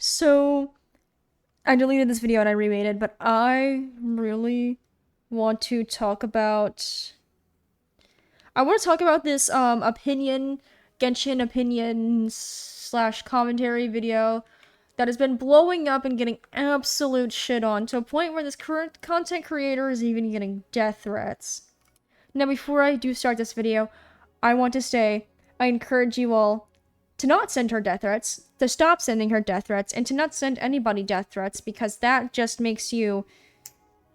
So, I deleted this video and I remade it, but I really want to talk about... I want to talk about this, Genshin opinion slash commentary video that has been blowing up and getting absolute shit on, to a point where this current content creator is even getting death threats. Now, before I do start this video, I want to say, I encourage you all to not send her death threats, to stop sending her death threats, and to not send anybody death threats, because that just makes you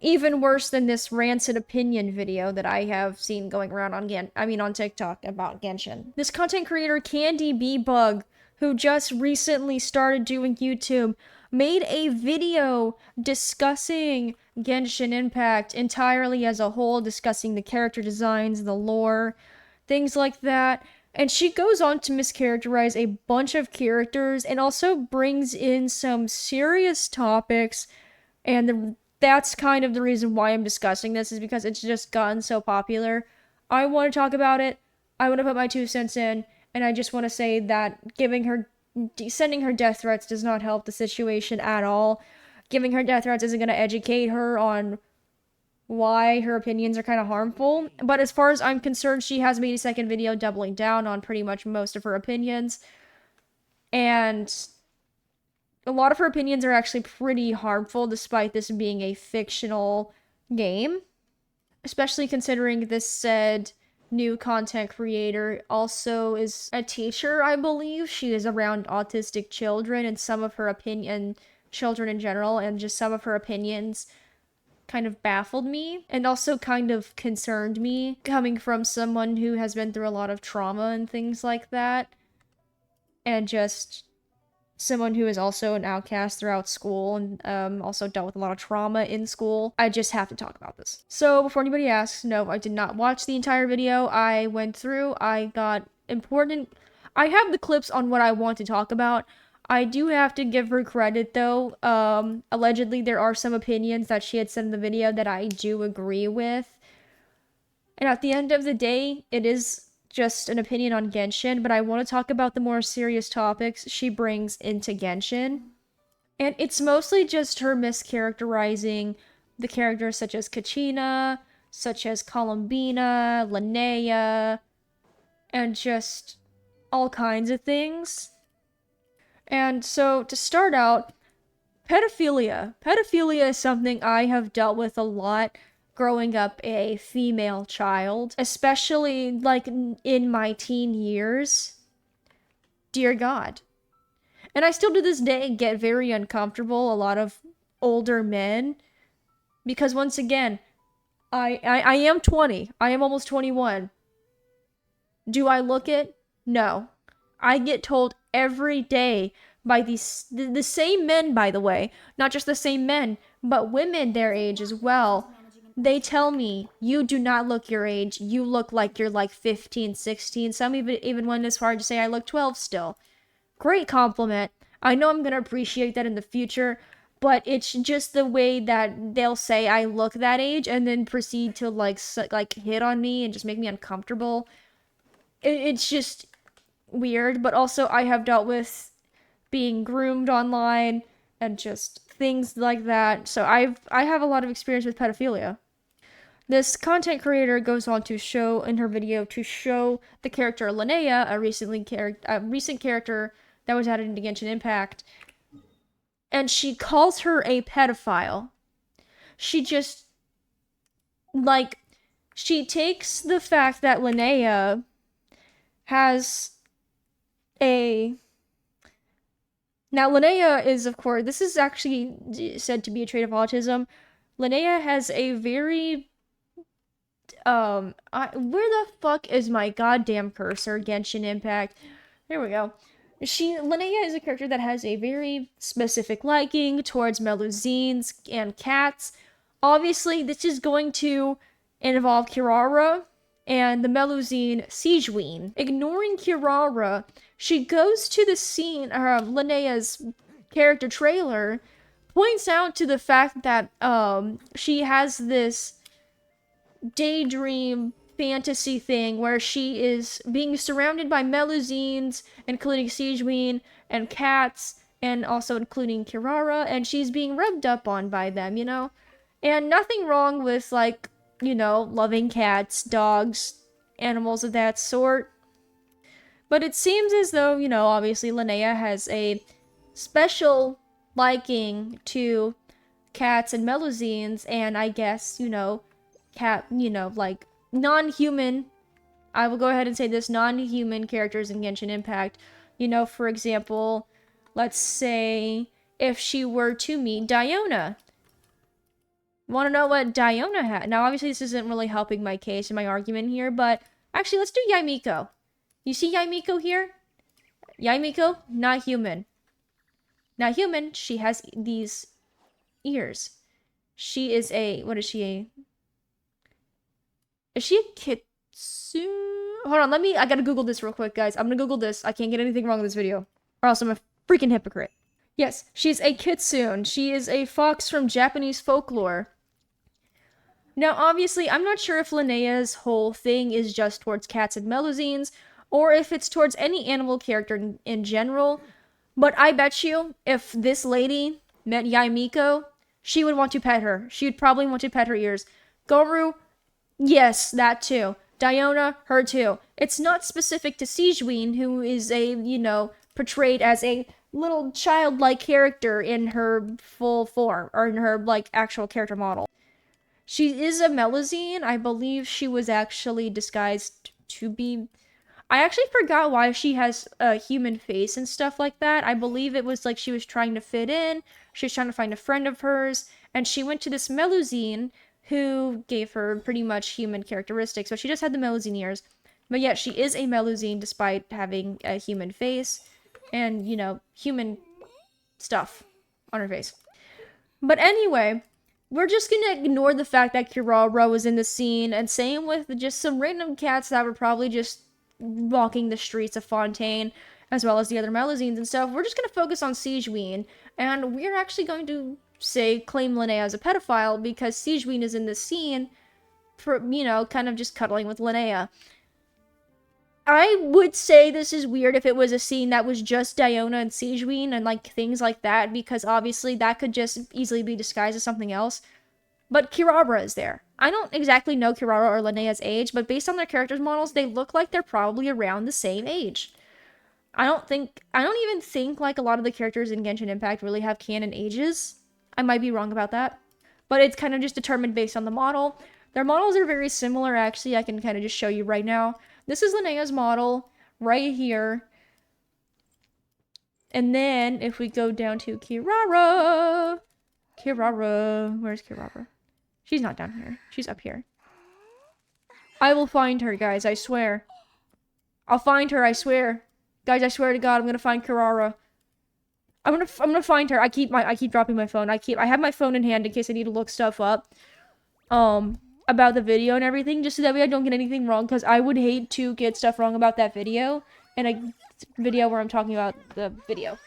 even worse than this rancid opinion video that I have seen going around on TikTok about Genshin. This content creator, Candy B Bug, who just recently started doing YouTube, made a video discussing Genshin Impact entirely as a whole, discussing the character designs, the lore, things like that. And she goes on to mischaracterize a bunch of characters and also brings in some serious topics. And that's kind of the reason why I'm discussing this, is because it's just gotten so popular. I want to talk about it. I want to put my 2 cents in. And I just want to say that sending her death threats does not help the situation at all. Giving her death threats isn't going to educate her on why her opinions are kind of harmful. But as far as I'm concerned, she has made a second video doubling down on pretty much most of her opinions. And a lot of her opinions are actually pretty harmful, despite this being a fictional game. Especially considering this said new content creator also is a teacher, I believe. She is around autistic children, and some of her children in general, and just some of her opinions kind of baffled me and also kind of concerned me, coming from someone who has been through a lot of trauma and things like that, and just someone who is also an outcast throughout school and also dealt with a lot of trauma in school. I just have to talk about this. So before anybody asks, no, I did not watch the entire video. I went through, I have the clips on what I want to talk about. I do have to give her credit though. Allegedly there are some opinions that she had said in the video that I do agree with. And at the end of the day, it is just an opinion on Genshin, but I want to talk about the more serious topics she brings into Genshin. And it's mostly just her mischaracterizing the characters such as Kachina, such as Colombina, Lana, and just all kinds of things. And so, to start out, pedophilia. Pedophilia is something I have dealt with a lot growing up a female child, especially like in my teen years. Dear God. And I still to this day get very uncomfortable, a lot of older men, because once again, I am 20. I am almost 21. Do I look it? No. I get told every day by the same men, by the way, not just the same men, but women their age as well. They tell me, you do not look your age. You look like you're like 15, 16. Some even went as far to say I look 12 still. Great compliment. I know I'm going to appreciate that in the future, but it's just the way that they'll say I look that age and then proceed to like hit on me and just make me uncomfortable. It's just weird, but also I have dealt with being groomed online and just things like that. So I have a lot of experience with pedophilia. This content creator goes on to show in her video the character Lana, a recent character that was added into Genshin Impact, and she calls her a pedophile. She just she takes the fact that Lana has now, Lana is, of course, this is actually said to be a trait of autism. Lana has a very, where the fuck is my goddamn cursor? Genshin Impact. There we go. Lana is a character that has a very specific liking towards Melusines and cats. Obviously, this is going to involve Kirara and the Melusine Siegeween. Ignoring Kirara, she goes to the scene, Lana's character trailer, points out to the fact that she has this daydream fantasy thing where she is being surrounded by Melusines, including Siegeween, and cats, and also including Kirara, and she's being rubbed up on by them, you know? And nothing wrong with, like, you know, loving cats, dogs, animals of that sort. But it seems as though, you know, obviously Linnea has a special liking to cats and Melusines, and I guess, you know, like, non-human, I will go ahead and say this, non-human characters in Genshin Impact. You know, for example, let's say if she were to meet Diona. Want to know what Diona had? Now, obviously, this isn't really helping my case and my argument here, but actually, let's do Yaimiko. You see Yaimiko here? Yaimiko, not human. Not human, she has these ears. She is a, what is she? Is she a Kitsu? Hold on, I gotta Google this real quick, guys. I'm gonna Google this. I can't get anything wrong with this video, or else I'm a freaking hypocrite. Yes, she's a kitsune. She is a fox from Japanese folklore. Now, obviously, I'm not sure if Linnea's whole thing is just towards cats and Melusines, or if it's towards any animal character in general, but I bet you, if this lady met Yaimiko, she would want to pet her. She would probably want to pet her ears. Goru, yes, that too. Diona, her too. It's not specific to Sigewinne, who is a, you know, portrayed as a little childlike character in her full form, or in her, like, actual character model. She is a Melusine. I believe she was actually disguised to be... I actually forgot why she has a human face and stuff like that. I believe it was like she was trying to fit in, she was trying to find a friend of hers, and she went to this Melusine who gave her pretty much human characteristics. So she just had the Melusine ears. But yeah, she is a Melusine despite having a human face and, you know, human stuff on her face. But anyway, we're just gonna ignore the fact that Kirara was in the scene, and same with just some random cats that were probably just walking the streets of Fontaine, as well as the other Melusines and stuff. We're just gonna focus on Sigewinne, and we're actually going to claim Linnea as a pedophile because Sigewinne is in this scene for, you know, kind of just cuddling with Linnea. I would say this is weird if it was a scene that was just Diona and Sigewinne and, like, things like that, because obviously that could just easily be disguised as something else. But Kirara is there. I don't exactly know Kirara or Linnea's age, but based on their characters' models, they look like they're probably around the same age. I don't even think, like, a lot of the characters in Genshin Impact really have canon ages. I might be wrong about that. But it's kind of just determined based on the model. Their models are very similar, actually. I can kind of just show you right now. This is Linnea's model right here. And then if we go down to Kirara, where's Kirara? She's not down here. She's up here. I will find her, guys. I swear. I'll find her. I swear. Guys, I swear to God, I'm gonna find Kirara. I'm gonna find her. I keep dropping my phone. I have my phone in hand in case I need to look stuff up. About the video and everything, just so that way I don't get anything wrong, because I would hate to get stuff wrong about that video in a video where I'm talking about the video.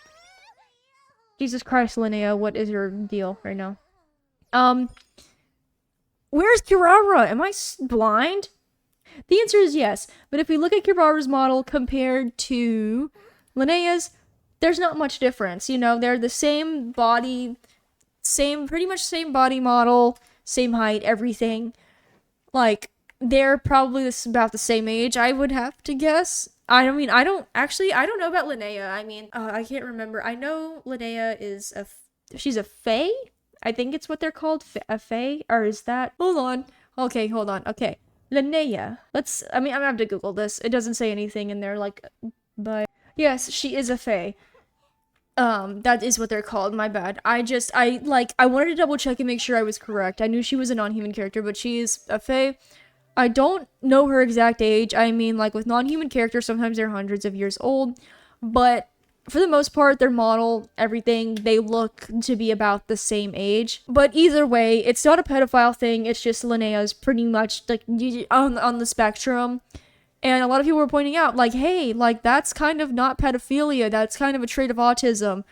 Jesus Christ, Linnea, what is your deal right now? Where's Kirara? Am I blind? The answer is yes, but if we look at Kirara's model compared to Linnea's, there's not much difference. You know, they're the same body, pretty much same body model, same height, everything. Like, they're probably about the same age, I would have to guess. I don't know about Linnea. I mean, I can't remember. I know Linnea is she's a fae? I think it's what they're called, a fae? Or is that? Hold on. Okay, hold on. Okay. Linnea. I'm gonna have to Google this. It doesn't say anything in there, like, but yes, she is a fae. That is what they're called, my bad. I wanted to double check and make sure I was correct. I knew she was a non-human character, but she is a fae. I don't know her exact age. I mean, like, with non-human characters, sometimes they're hundreds of years old, but for the most part, their model, everything, they look to be about the same age. But either way, it's not a pedophile thing, it's just Linnea's pretty much, like, on the spectrum. And a lot of people were pointing out, like, hey, like, that's kind of not pedophilia, that's kind of a trait of autism.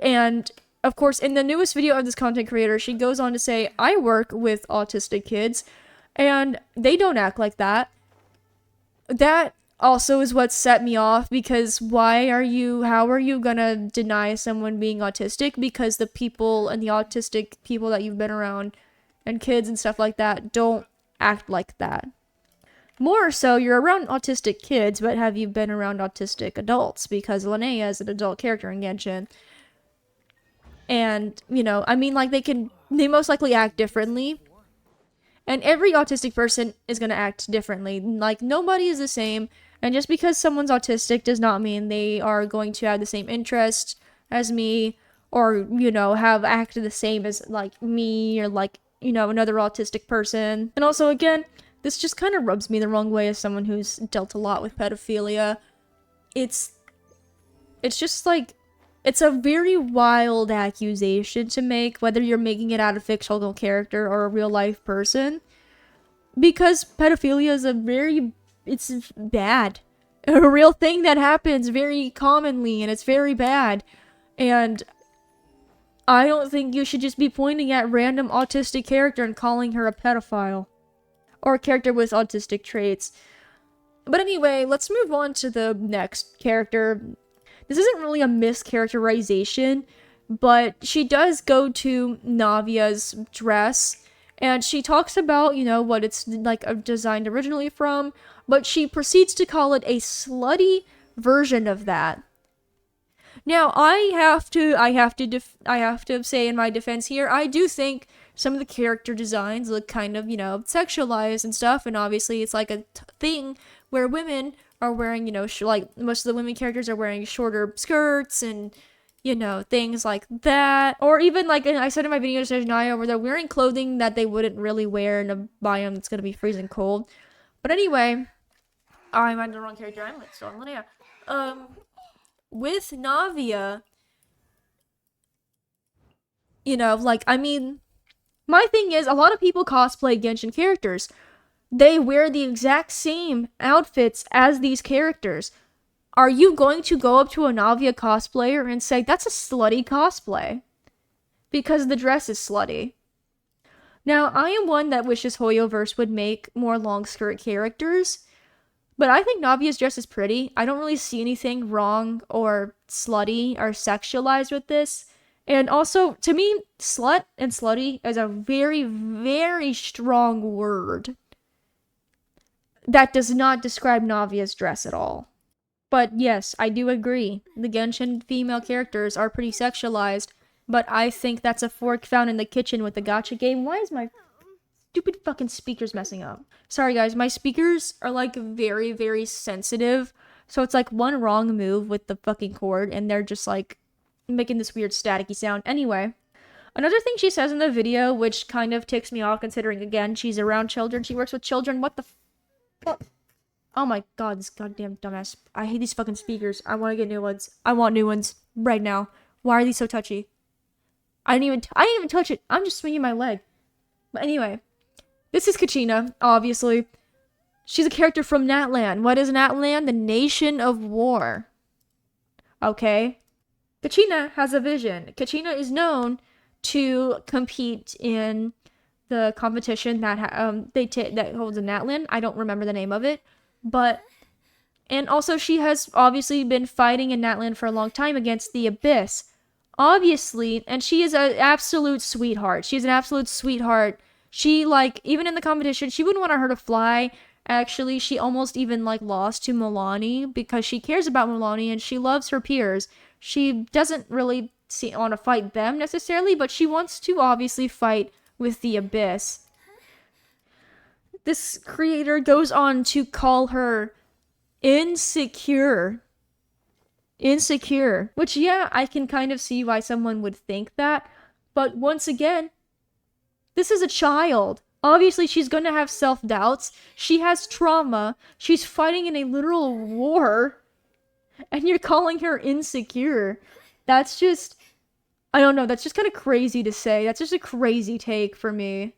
And, of course, in the newest video of this content creator, she goes on to say, I work with autistic kids, and they don't act like that. That, also is what set me off, because how are you gonna deny someone being autistic because the people and the autistic people that you've been around and kids and stuff like that don't act like that. More so, you're around autistic kids, but have you been around autistic adults? Because Lana is an adult character in Genshin. And, I mean, like, they most likely act differently. And every autistic person is going to act differently. Like, nobody is the same. And just because someone's autistic does not mean they are going to have the same interests as me, or, have acted the same as, like, me, or, like, another autistic person. And also, again, this just kind of rubs me the wrong way as someone who's dealt a lot with pedophilia. It's just like, it's a very wild accusation to make, whether you're making it out of a fictional character or a real life person. Because pedophilia is it's bad. A real thing that happens very commonly, and it's very bad. And I don't think you should just be pointing at random autistic character and calling her a pedophile. Or a character with autistic traits. But anyway, let's move on to the next character. This isn't really a mischaracterization, but she does go to Navia's dress, and she talks about, what it's like designed originally from, but she proceeds to call it a slutty version of that. Now, I have to say in my defense here, I do think some of the character designs look kind of, sexualized and stuff, and obviously it's like a thing where women are wearing, like, most of the women characters are wearing shorter skirts and, things like that. Or even, like, I said in my video to Navia, where they're wearing clothing that they wouldn't really wear in a biome that's gonna be freezing cold. But anyway, I'm on the wrong character. I'm like, so Lana. With Navia, I mean, my thing is, a lot of people cosplay Genshin characters. They wear the exact same outfits as these characters. Are you going to go up to a Navia cosplayer and say, that's a slutty cosplay? Because the dress is slutty. Now, I am one that wishes Hoyoverse would make more long skirt characters, but I think Navia's dress is pretty. I don't really see anything wrong or slutty or sexualized with this. And also, to me, slut and slutty is a very, very strong word that does not describe Navia's dress at all. But yes, I do agree. The Genshin female characters are pretty sexualized, but I think that's a fork found in the kitchen with the gacha game. Why is my stupid fucking speakers messing up? Sorry guys, my speakers are like very, very sensitive. So it's like one wrong move with the fucking cord and they're just like making this weird staticky sound. Anyway, another thing she says in the video, which kind of ticks me off considering, again, she's around children, she works with children. What the fuck? Oh my god, this goddamn dumbass. I hate these fucking speakers. I want to get new ones. I want new ones right now. Why are these so touchy? I didn't even touch it. I'm just swinging my leg. But anyway, this is Kachina, obviously. She's a character from Natlan. What is Natlan? The Nation of War. Okay? Kachina has a vision. Kachina is known to compete in the competition that that holds in Natlan. I don't remember the name of it. And also she has obviously been fighting in Natlan for a long time against the Abyss. Obviously, and she is an absolute sweetheart. She's an absolute sweetheart. She, like, even in the competition, she wouldn't want her to fly. Actually, she almost even, like, lost to Milani because she cares about Milani and she loves her peers. She doesn't really want to fight them necessarily, but she wants to obviously fight with the Abyss. This creator goes on to call her insecure. Insecure. Which, yeah, I can kind of see why someone would think that. But once again, this is a child. Obviously, she's going to have self-doubts. She has trauma. She's fighting in a literal war. And you're calling her insecure. That's just... I don't know. That's just kind of crazy to say. That's just a crazy take for me.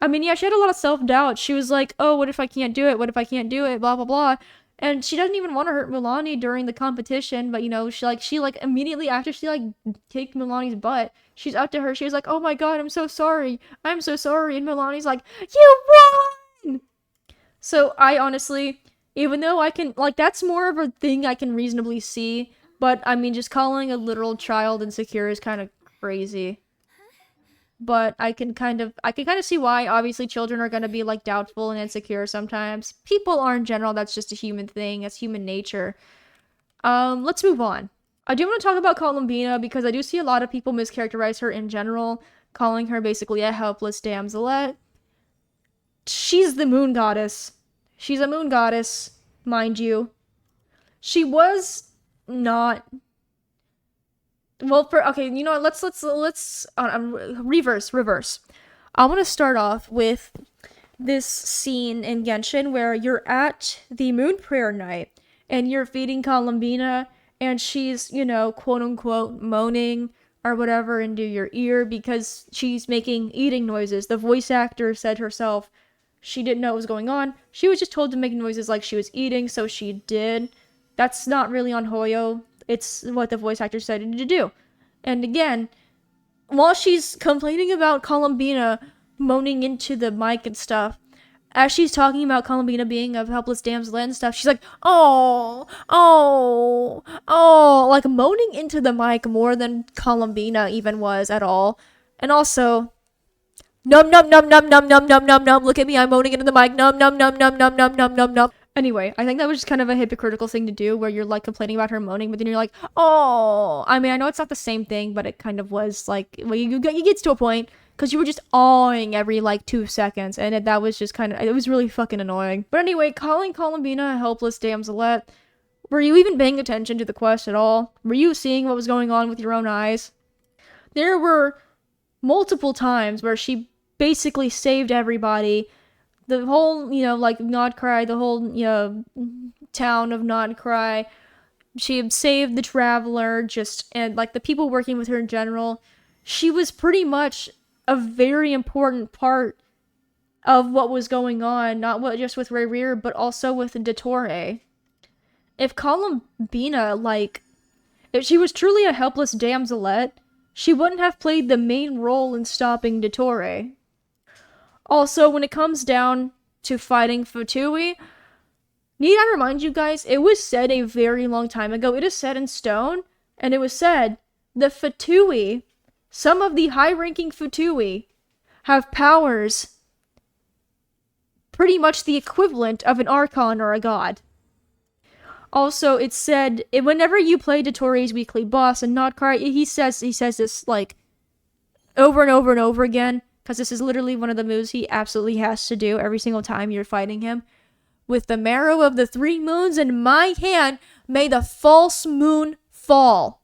I mean, yeah, she had a lot of self-doubt. She was like, oh, what if I can't do it? What if I can't do it? Blah, blah, blah. And she doesn't even want to hurt Milani during the competition, but, she immediately after she, kicked Milani's butt, she's up to her. She was like, oh my god, I'm so sorry. I'm so sorry. And Milani's like, you won! So, I honestly, Even though I can, like, that's more of a thing I can reasonably see. But, I mean, just calling a literal child insecure is kind of crazy. But I can kind of see why. Obviously, children are going to be, like, doubtful and insecure sometimes. People are in general, that's just a human thing. That's human nature. Let's move on. I do want to talk about Colombina because I do see a lot of people mischaracterize her in general, calling her basically a helpless damselette. She's the moon goddess. She's a moon goddess, mind you. She was not well for okay. You know what? Let's reverse. I want to start off with this scene in Genshin where you're at the moon prayer night and you're feeding Colombina and she's, quote unquote, moaning or whatever into your ear because she's making eating noises. The voice actor said herself she didn't know what was going on. She was just told to make noises like she was eating, so she did. That's not really on Hoyo. It's what the voice actor said to do. And again, while she's complaining about Colombina moaning into the mic and stuff, as she's talking about Colombina being a helpless damsel and stuff, she's like, oh, like moaning into the mic more than Colombina even was at all. And also, num num num num num num num num num. Look at me, I'm moaning into the mic. Num num num num num num num num num. Anyway, I think that was just kind of a hypocritical thing to do, where you're like complaining about her moaning, but then you're like, oh. I mean, I know it's not the same thing, but it kind of was like, well, you get to a point because you were just awing every like 2 seconds, and that was just it was really fucking annoying. But anyway, calling Colombina a helpless damselette. Were you even paying attention to the quest at all? Were you seeing what was going on with your own eyes? There were multiple times where she basically saved everybody. The whole, like Nodcry, the whole, town of Nodcry. She had saved the traveler, and like the people working with her in general. She was pretty much a very important part of what was going on, not just with Rear, but also with Dottore. If Colombina, if she was truly a helpless damselette, she wouldn't have played the main role in stopping Dottore. Also, when it comes down to fighting Fatui, need I remind you guys, it was said a very long time ago, it is set in stone, and it was said, the Fatui, some of the high-ranking Fatui, have powers pretty much the equivalent of an Archon or a god. Also, it's said, whenever you play Dottore's weekly boss and Nodcry, he says this, like, over and over and over again, because this is literally one of the moves he absolutely has to do every single time you're fighting him. With the marrow of the 3 moons in my hand, may the false moon fall.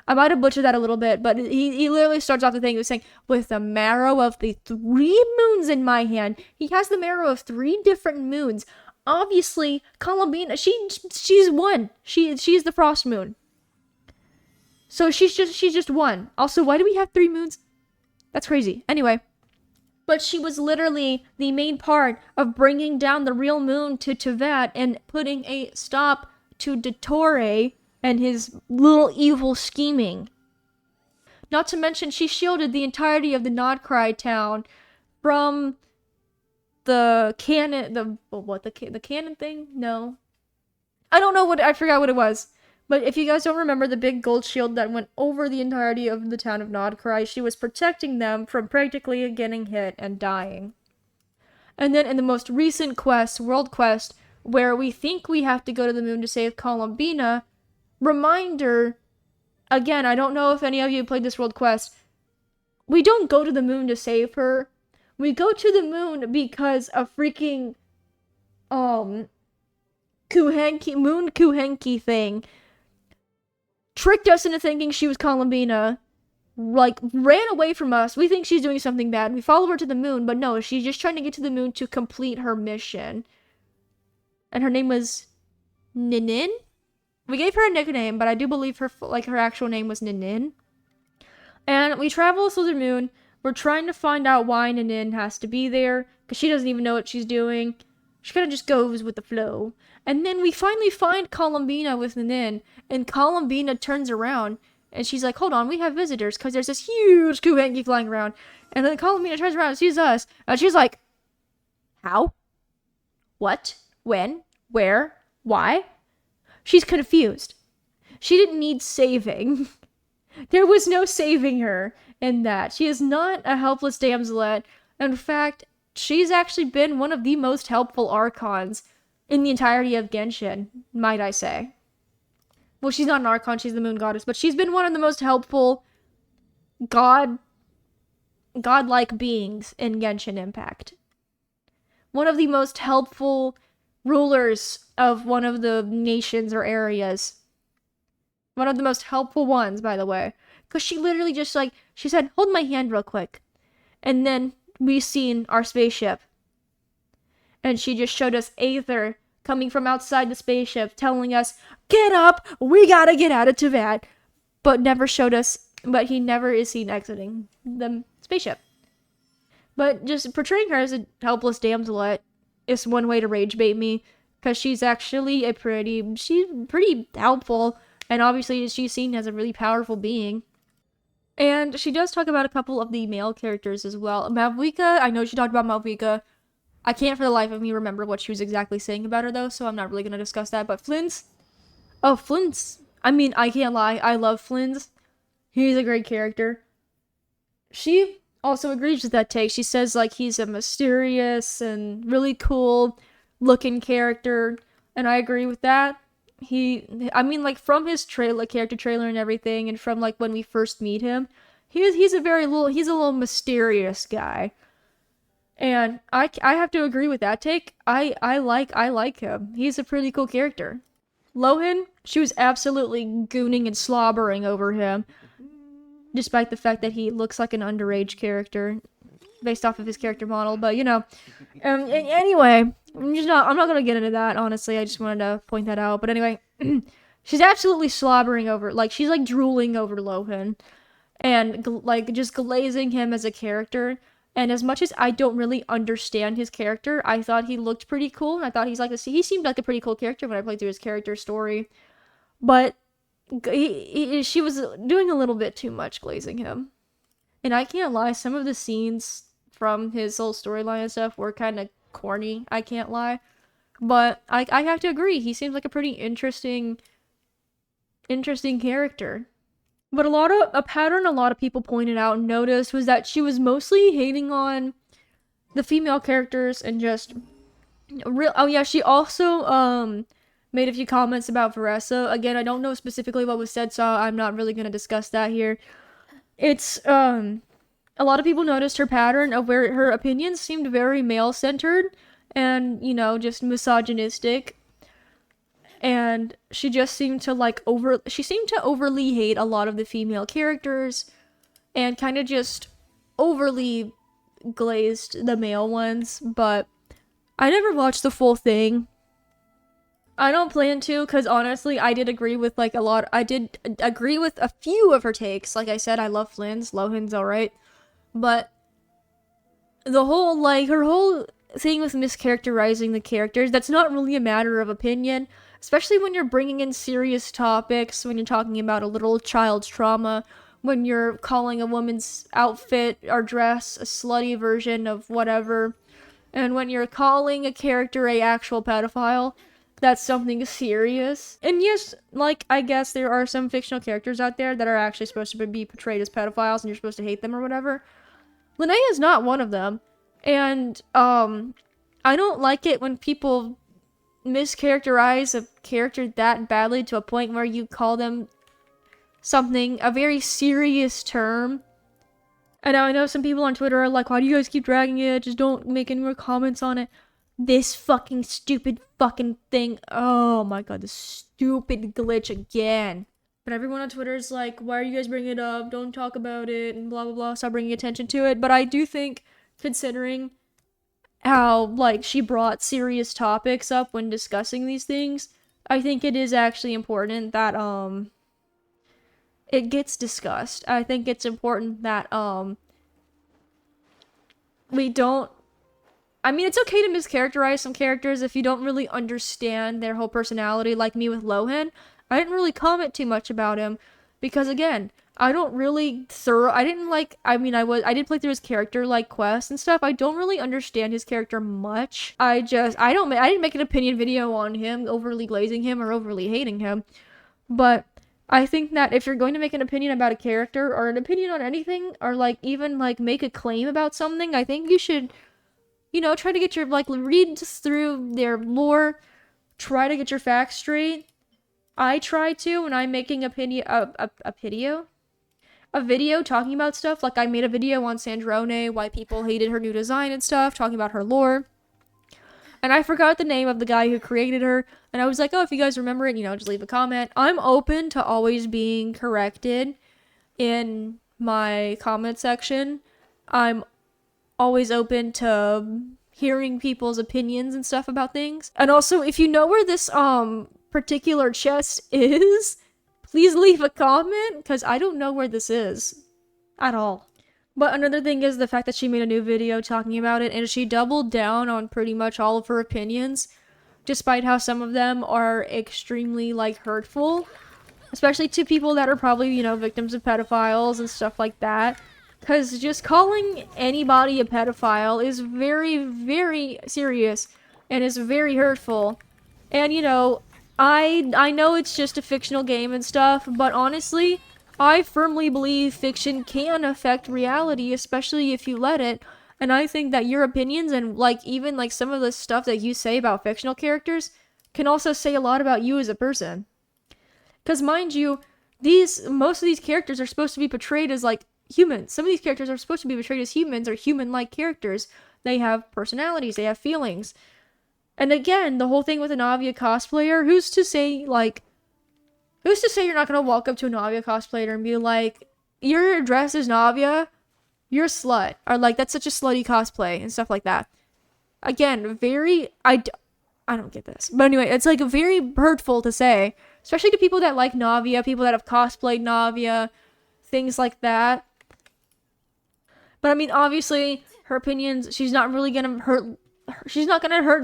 I might have butchered that a little bit, but he literally starts off the thing with saying, with the marrow of the 3 moons in my hand. He has the marrow of 3 different moons. Obviously, Colombina, she's one. She's the frost moon. So she's just one. Also, why do we have 3 moons? That's crazy. Anyway. But she was literally the main part of bringing down the real moon to Tevat and putting a stop to Dottore and his little evil scheming. Not to mention, she shielded the entirety of the Nodcry town from the cannon, the cannon thing? No. I don't know I forgot what it was. But if you guys don't remember the big gold shield that went over the entirety of the town of Nodcry, she was protecting them from practically getting hit and dying. And then in the most recent quest, World Quest, where we think we have to go to the moon to save Colombina, reminder, again, I don't know if any of you played this World Quest, we don't go to the moon to save her. We go to the moon because a freaking, moon Kuhenki thing tricked us into thinking she was Colombina, ran away from us. We think she's doing something bad. We follow her to the moon, but no, she's just trying to get to the moon to complete her mission. And her name was Ninin? We gave her a nickname, but I do believe her actual name was Ninin. And we travel through the moon. We're trying to find out why Ninin has to be there, because she doesn't even know what she's doing. She kind of just goes with the flow. And then we finally find Colombina with Ninin, and Colombina turns around, and she's like, hold on, we have visitors, because there's this huge Kuhenki flying around. And then Colombina turns around and sees us, and she's like, how? What? When? Where? Why? She's confused. She didn't need saving. There was no saving her in that. She is not a helpless damselette. In fact, she's actually been one of the most helpful archons in the entirety of Genshin, might I say. Well, she's not an archon, she's the moon goddess, but she's been one of the most helpful godlike beings in Genshin Impact. One of the most helpful rulers of one of the nations or areas. One of the most helpful ones, by the way. Because she literally just she said, hold my hand real quick. And then we seen our spaceship. And she just showed us Aether coming from outside the spaceship, telling us, get up, we gotta get out of Teyvat. But he never is seen exiting the spaceship. But just portraying her as a helpless damselette is one way to rage bait me. Because she's actually she's pretty helpful. And obviously she's seen as a really powerful being. And she does talk about a couple of the male characters as well. Malvika, I know she talked about Malvika. I can't for the life of me remember what she was exactly saying about her though, so I'm not really going to discuss that. But Flynn's, I mean, I can't lie, I love Flynn's. He's a great character. She also agrees with that take. She says he's a mysterious and really cool looking character, and I agree with that. From his character trailer and everything, and from when we first meet him, he's a little mysterious guy. And I have to agree with that take. I like him. He's a pretty cool character. Lohan, she was absolutely gooning and slobbering over him, despite the fact that he looks like an underage character based off of his character model. But anyway, I'm not gonna get into that. Honestly, I just wanted to point that out. But anyway, she's absolutely slobbering over, she's drooling over Lohan, and just glazing him as a character. And as much as I don't really understand his character, I thought he looked pretty cool, and I thought he seemed like a pretty cool character when I played through his character story. But she was doing a little bit too much glazing him. And I can't lie, some of the scenes from his whole storyline and stuff were kind of corny, I can't lie. But I have to agree, he seems like a pretty interesting character. But a pattern a lot of people pointed out and noticed was that she was mostly hating on the female characters and just she also made a few comments about Veressa. Again, I don't know specifically what was said, so I'm not really going to discuss that here. It's a lot of people noticed her pattern of where her opinions seemed very male-centered and, just misogynistic. And she just seemed to overly hate a lot of the female characters and kind of just overly glazed the male ones. But I never watched the full thing. I don't plan to, because honestly, I did agree with I did agree with a few of her takes. Like I said, I love Flynn's, Lohan's alright. But the whole, her whole thing with mischaracterizing the characters, that's not really a matter of opinion. Especially when you're bringing in serious topics, when you're talking about a little child's trauma, when you're calling a woman's outfit or dress a slutty version of whatever, and when you're calling a character a actual pedophile, that's something serious. And yes, I guess there are some fictional characters out there that are actually supposed to be portrayed as pedophiles and you're supposed to hate them or whatever. Linnea is not one of them. And, I don't like it when people mischaracterize a character that badly to a point where you call them a very serious term. And I know some people on Twitter are like, why do you guys keep dragging it? Just don't make any more comments on it. This fucking stupid fucking thing. Oh my god, the stupid glitch again. But everyone on Twitter is like, why are you guys bringing it up? Don't talk about it and blah blah blah. Stop bringing attention to it. But I do think, considering how she brought serious topics up when discussing these things, I think it is actually important that it gets discussed. I think it's important that we don't, it's okay to mischaracterize some characters if you don't really understand their whole personality, like me with Lohan. I didn't really comment too much about him because, again, I don't really I didn't like, I did play through his character, like, quests and stuff. I don't really understand his character much. I didn't make an opinion video on him, overly glazing him or overly hating him. But I think that if you're going to make an opinion about a character or an opinion on anything, or like even like make a claim about something, I think you should, try to get your, like, read through their lore, try to get your facts straight. I try to when I'm making a video talking about stuff. Like, I made a video on Sandrone, why people hated her new design and stuff, talking about her lore. And I forgot the name of the guy who created her. And I was like, oh, if you guys remember it, just leave a comment. I'm open to always being corrected in my comment section. I'm always open to hearing people's opinions and stuff about things. And also, if you know where this particular chest is, please leave a comment, because I don't know where this is at all. But another thing is the fact that she made a new video talking about it, and she doubled down on pretty much all of her opinions, despite how some of them are extremely, like, hurtful, especially to people that are probably, victims of pedophiles and stuff like that. Because just calling anybody a pedophile is very, very serious and is very hurtful. And, I know it's just a fictional game and stuff, but honestly, I firmly believe fiction can affect reality, especially if you let it. And I think that your opinions and, like, even, like, some of the stuff that you say about fictional characters can also say a lot about you as a person. Because, mind you, most of these characters are supposed to be portrayed as, like, humans. Some of these characters are supposed to be portrayed as humans or human-like characters. They have personalities, they have feelings. And again, the whole thing with a Navia cosplayer, who's to say you're not gonna walk up to a Navia cosplayer and be like, you're dressed as Navia, you're a slut, or like, that's such a slutty cosplay, and stuff like that. Again, I don't get this. But anyway, it's like very hurtful to say, especially to people that like Navia, people that have cosplayed Navia, things like that. But I mean, obviously, her opinions, she's not gonna hurt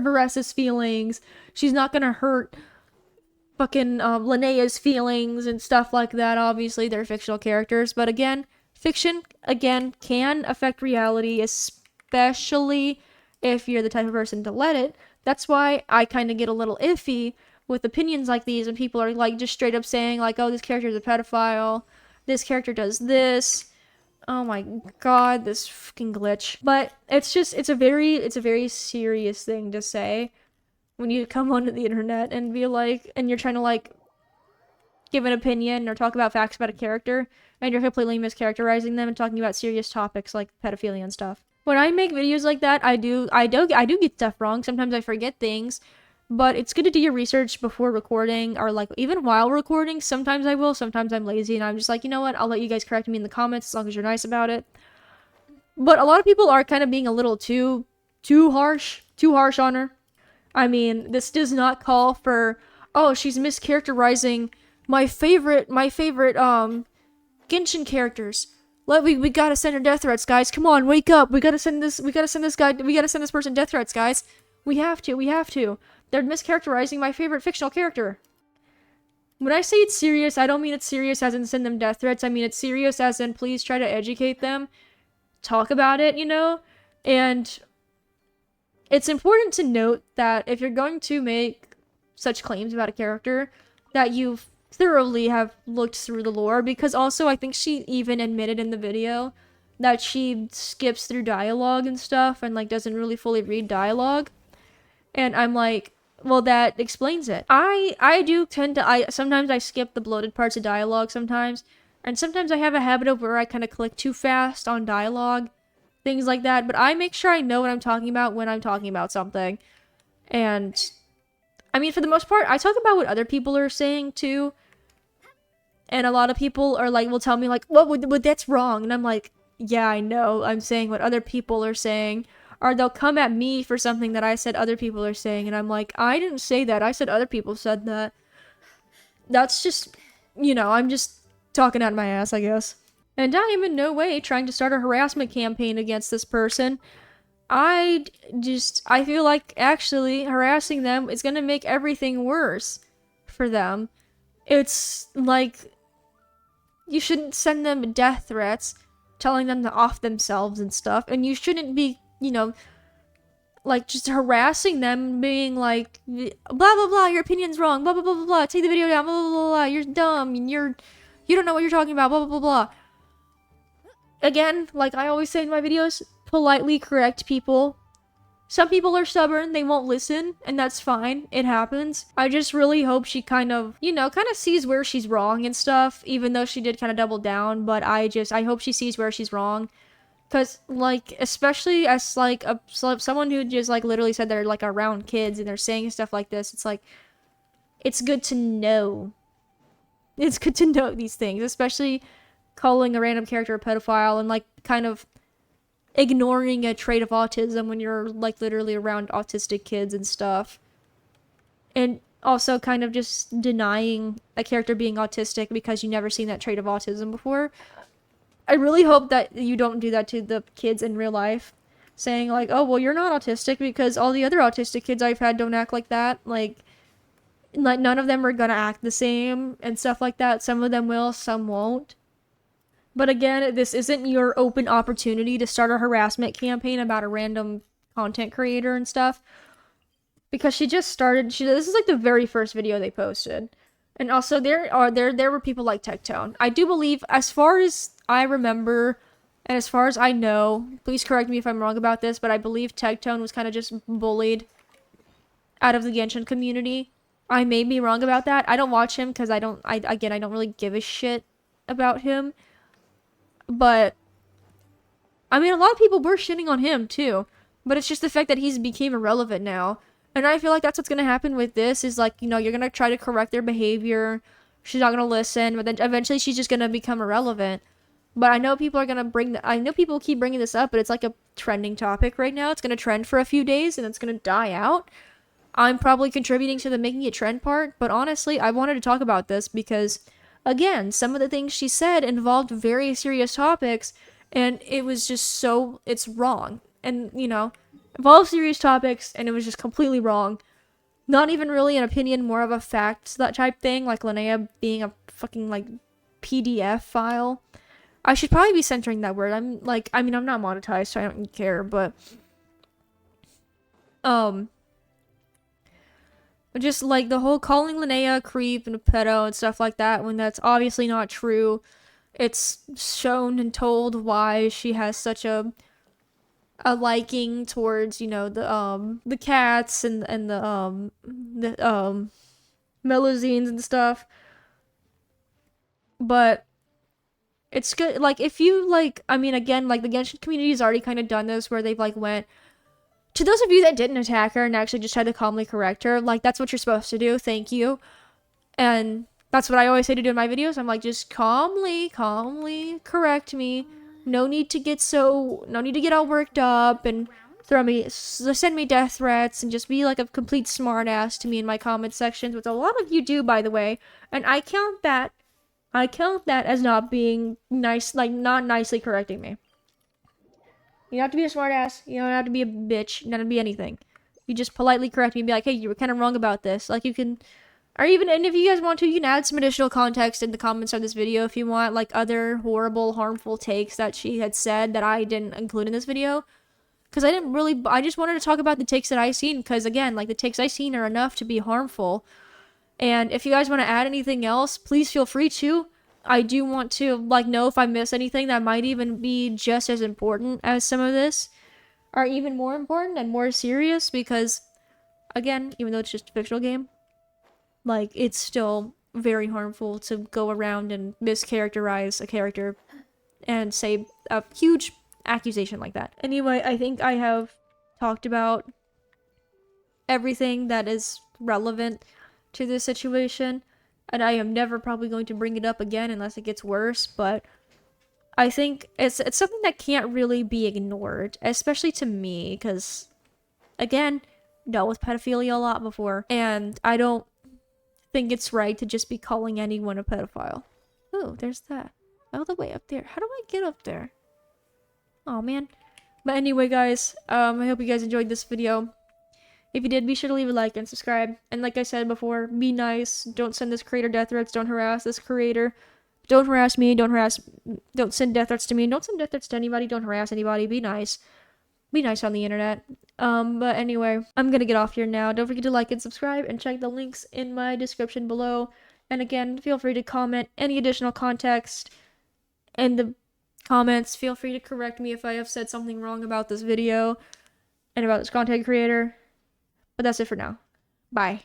Varessa's feelings. She's not gonna hurt fucking Linnea's feelings and stuff like that. Obviously, they're fictional characters. But again, fiction, can affect reality, especially if you're the type of person to let it. That's why I kind of get a little iffy with opinions like these when people are, like, just straight up saying, like, oh, this character is a pedophile, this character does this. Oh my god, this fucking glitch. But it's a very serious thing to say when you come onto the internet and be like, and you're trying to, like, give an opinion or talk about facts about a character, and you're completely mischaracterizing them and talking about serious topics like pedophilia and stuff. When I make videos like that, I do get stuff wrong. Sometimes I forget things, but it's good to do your research before recording, or, like, even while recording. Sometimes I will, sometimes I'm lazy, and I'm just like, you know what, I'll let you guys correct me in the comments as long as you're nice about it. But a lot of people are kind of being a little too harsh on her. I mean, this does not call for, oh, she's mischaracterizing my favorite Genshin characters. We gotta send her death threats, guys. Come on, wake up. We gotta send this person death threats, guys. We have to. They're mischaracterizing my favorite fictional character. When I say it's serious, I don't mean it's serious as in send them death threats. I mean it's serious as in please try to educate them. Talk about it, And it's important to note that if you're going to make such claims about a character, that you thoroughly have looked through the lore, because also I think she even admitted in the video that she skips through dialogue and stuff and, like, doesn't really fully read dialogue. And I'm like, well, that explains it. I do tend to, sometimes I skip the bloated parts of dialogue sometimes, and sometimes I have a habit of where I kind of click too fast on dialogue, things like that, but I make sure I know what I'm talking about when I'm talking about something. And I mean, for the most part, I talk about what other people are saying too, and a lot of people are like, will tell me, like, what that's wrong, and I'm like, yeah, I know, I'm saying what other people are saying. Or they'll come at me for something that I said other people are saying, and I'm like, I didn't say that, I said other people said that. That's just, I'm just talking out of my ass, I guess. And I am in no way trying to start a harassment campaign against this person. I feel like actually harassing them is gonna make everything worse for them. It's like, you shouldn't send them death threats, telling them to off themselves and stuff, and you shouldn't be, you know, like, just harassing them, being like, blah blah blah, your opinion's wrong, blah blah blah blah blah, take the video down, blah blah blah blah, you're dumb, and you don't know what you're talking about, blah blah blah blah. Again, like I always say in my videos, politely correct people. Some people are stubborn, they won't listen, and that's fine, it happens. I just really hope she kind of, you know, kind of sees where she's wrong and stuff, even though she did kind of double down, but I hope she sees where she's wrong. Because, like, especially as, like, someone who just, like, literally said they're, like, around kids and they're saying stuff like this, it's like, it's good to know. It's good to know these things, especially calling a random character a pedophile and, like, kind of ignoring a trait of autism when you're, like, literally around autistic kids and stuff. And also kind of just denying a character being autistic because you've never seen that trait of autism before. I really hope that you don't do that to the kids in real life, saying like, oh, well, you're not autistic because all the other autistic kids I've had don't act like that. Like none of them are gonna act the same and stuff like that. Some of them will, some won't. But again, this isn't your open opportunity to start a harassment campaign about a random content creator and stuff. Because she just started, this is like the very first video they posted. And also there were people like Tectone. I do believe, as far as I remember, and as far as I know, please correct me if I'm wrong about this, but I believe Tectone was kind of just bullied out of the Genshin community. I may be wrong about that. I don't watch him because I don't really give a shit about him. But I mean, a lot of people were shitting on him too. But it's just the fact that he's became irrelevant now. And I feel like that's what's gonna happen with this, is like, you know, you're gonna try to correct their behavior. She's not gonna listen, but then eventually she's just gonna become irrelevant. But I know people are gonna I know people keep bringing this up, but it's like a trending topic right now. It's gonna trend for a few days and it's gonna die out. I'm probably contributing to the making it trend part, but honestly, I wanted to talk about this because, again, some of the things she said involved very serious topics, and it was just it's wrong. And, you know, involved serious topics, and it was just completely wrong. Not even really an opinion, more of a fact, that type thing, like Lana being a fucking, like, PDF file. I should probably be censoring that word. I'm not monetized, so I don't care, but just, like, the whole calling Linnea a creep and a pedo and stuff like that, when that's obviously not true. It's shown and told why she has such a liking towards, you know, the cats and the melazines and stuff. But it's good, like, if you, like, I mean, again, like, the Genshin community's already kind of done this, where they've, like, went, to those of you that didn't attack her and actually just tried to calmly correct her, like, that's what you're supposed to do, thank you. And that's what I always say to do in my videos. I'm like, just calmly correct me. No need to get all worked up and send me death threats and just be like a complete smartass to me in my comment sections, which a lot of you do, by the way. And I count that as not being nice, like, not nicely correcting me. You don't have to be a smartass. You don't have to be a bitch. You don't have to be anything. You just politely correct me and be like, hey, you were kind of wrong about this. Like, you can, or even, and if you guys want to, you can add some additional context in the comments of this video if you want, like, other horrible, harmful takes that she had said that I didn't include in this video. Because I just wanted to talk about the takes that I seen, because, again, like, the takes I seen are enough to be harmful. And if you guys want to add anything else, please feel free to. I do want to, like, know if I miss anything that might even be just as important as some of this, or even more important and more serious, because, again, even though it's just a fictional game, like, it's still very harmful to go around and mischaracterize a character and say a huge accusation like that. Anyway, I think I have talked about everything that is relevant to this situation, and I am never probably going to bring it up again unless it gets worse, but I think it's something that can't really be ignored, especially to me, because, again, dealt with pedophilia a lot before, and I don't think it's right to just be calling anyone a pedophile. Oh, there's that. All the way up there. How do I get up there? Oh, man. But anyway, guys, I hope you guys enjoyed this video. If you did, be sure to leave a like and subscribe. And like I said before, be nice. Don't send this creator death threats. Don't harass this creator. Don't harass me. Don't send death threats to me. Don't send death threats to anybody. Don't harass anybody. Be nice. Be nice on the internet. But anyway, I'm gonna get off here now. Don't forget to like and subscribe and check the links in my description below. And again, feel free to comment any additional context in the comments. Feel free to correct me if I have said something wrong about this video and about this content creator. But that's it for now. Bye.